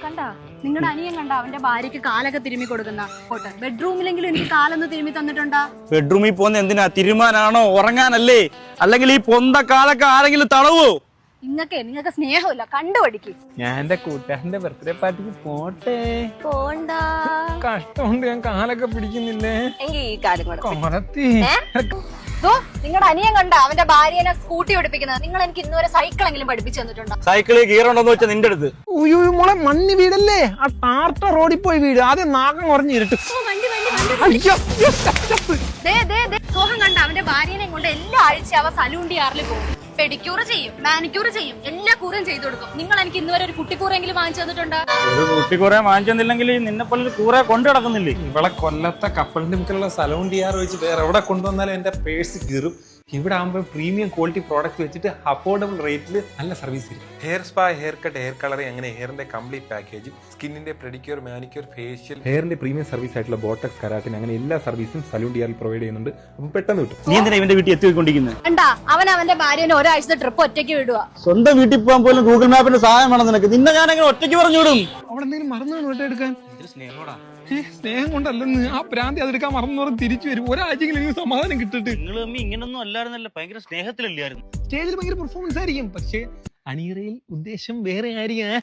കണ്ടാ നിങ്ങളുടെ അനിയൻ കണ്ട അവന്റെ ഭാര്യക്ക് കാലൊക്കെ തിരുമ്മി കൊടുക്കുന്ന ഫോട്ടോ. ബെഡ്റൂമിലെങ്കിലും എനിക്ക് കാലൊന്ന് തിരുമ്മി തന്നിട്ടുണ്ടാ? ബെഡ്റൂമിൽ പോകുന്ന എന്തിനാ? തിരുമാനാണോ ഉറങ്ങാനല്ലേ? അല്ലെങ്കിൽ ഈ പൊന്ത കാലൊക്കെ ആരെങ്കിലും തടവോ? നിങ്ങൾക്ക് സ്നേഹമില്ല, കണ്ടുപഠിക്ക്. ഞാൻ എന്റെ കൂട്ടുകാരന്റെ ബർത്ത്ഡേ പാർട്ടിക്ക് പോട്ടെ. പോണ്ട. കഷ്ടമുണ്ട്, ഞാൻ കാലൊക്കെ പിടിക്കുന്നില്ലേ. എങ്കിൽ ഈ കാലം കൊറത്തി നിങ്ങളുടെ അനിയൻ കണ്ട അവന്റെ ഭാര്യനെ സ്കൂട്ടി പഠിപ്പിക്കുന്നത്. നിങ്ങൾ എനിക്ക് ഇന്നുവരെ സൈക്കിളെങ്കിലും പഠിപ്പിച്ചു തന്നിട്ടുണ്ടോ? സൈക്കിളിൽ ഗിയറുണ്ടോന്ന് വെച്ചാൽ നിന്റെ അടുത്ത് മോളെ മണ്ണി വീടല്ലേ, ആ ടാർട്ട റോഡിൽ പോയി വീട്. ആദ്യം നാഗം കുറഞ്ഞിരുട്ട്. സോഹം കണ്ട അവന്റെ ഭാര്യനെ കൊണ്ട് എല്ലാ ആഴ്ച അവ സലൂൺ ഡിയാറിൽ പോകും. പെഡിക്യൂർ ചെയ്യും, മാനിക്യൂർ ചെയ്യും, എല്ലാ കൂറും ചെയ്തു കൊടുക്കും. നിങ്ങൾ എനിക്ക് ഇന്നുവരെ ഒരു കുട്ടിക്കൂറെങ്കിലും വാങ്ങിച്ചു തന്നിട്ടുണ്ടോ? ഒരു കുട്ടി കുറെ വാങ്ങിച്ചെന്നില്ലെങ്കിൽ നിന്നെ പോലെ കൂറെ കൊണ്ടു കിടക്കുന്നില്ലേ? ഇവളെ കൊല്ലത്തെ കപ്പലിന്റെ മുക്കിലുള്ള സലൂൺ ഡിയാർ വെച്ച് വേറെ എവിടെ കൊണ്ടുവന്നാലും എന്റെ പേഴ്സ് കീറും. ഇവിടെ ആകുമ്പോൾ പ്രീമിയം ക്വാളിറ്റി പ്രോഡക്റ്റ് വെച്ചിട്ട് അഫോർഡബിൾ റേറ്റിൽ നല്ല സർവീസ് തരും. Hair spa, hair cut, hair colouring അങ്ങനെ ഹെയറിന്റെ കംപ്ലീറ്റ് പാക്കേജും സ്കിന്നിന്റെ പെഡിക്യൂർ, മാനിക്യൂർ, ഫേഷ്യൽ, ഹെയറിന്റെ പ്രീമിയം സർവീസ് ആയിട്ടുള്ള ബോട്ടക്സ്, കരാട്ടിൻ അങ്ങനെ എല്ലാ സർവീസും സലൂൺ ഡിയാറിൽ പ്രൊവൈഡ് ചെയ്യുന്നുണ്ട്. അപ്പോൾ പെട്ടെന്ന് കിട്ടും. നീ എന്തിനാ ഇവന്റെ വീട്ടിൽ എത്തിക്കൊണ്ടിരിക്കുന്നത്? കണ്ടാ അവൻ അവന്റെ ഭാര്യനെ ഒരാഴ്ചത്തെ ട്രിപ്പ് ഒറ്റയ്ക്ക് വിടുക. സ്വന്തം വീട്ടിൽ പോകാൻ പോലും ഗൂഗിൾ മാപ്പിന്റെ സഹായം വേണം നിനക്ക്. നിന്നെ ഞാൻ അങ്ങനെ ഒറ്റയ്ക്ക് പറഞ്ഞു വിടും. അവിടെ എന്തെങ്കിലും മറന്നു കേട്ടോ എടുക്കാൻ. സ്നേഹം കൊണ്ടല്ലെന്ന്, ആ പ്രാന്തി അതെടുക്കാൻ മറന്നു പറഞ്ഞ് തിരിച്ചു വരും. ഒരാഴ്ചയെങ്കിലും എനിക്ക് സമാധാനം കിട്ടിട്ട്. നിങ്ങൾ തമ്മിൽ ഇങ്ങനൊന്നും അല്ലായിരുന്നല്ലോ, ഭയങ്കര സ്നേഹത്തിലല്ലായിരുന്നു. സ്റ്റേജിൽ ഭയങ്കര പെർഫോമൻസ് ആയിരിക്കും, പക്ഷെ അണിയറയിൽ ഉദ്ദേശം വേറെ ആയിരിക്കും.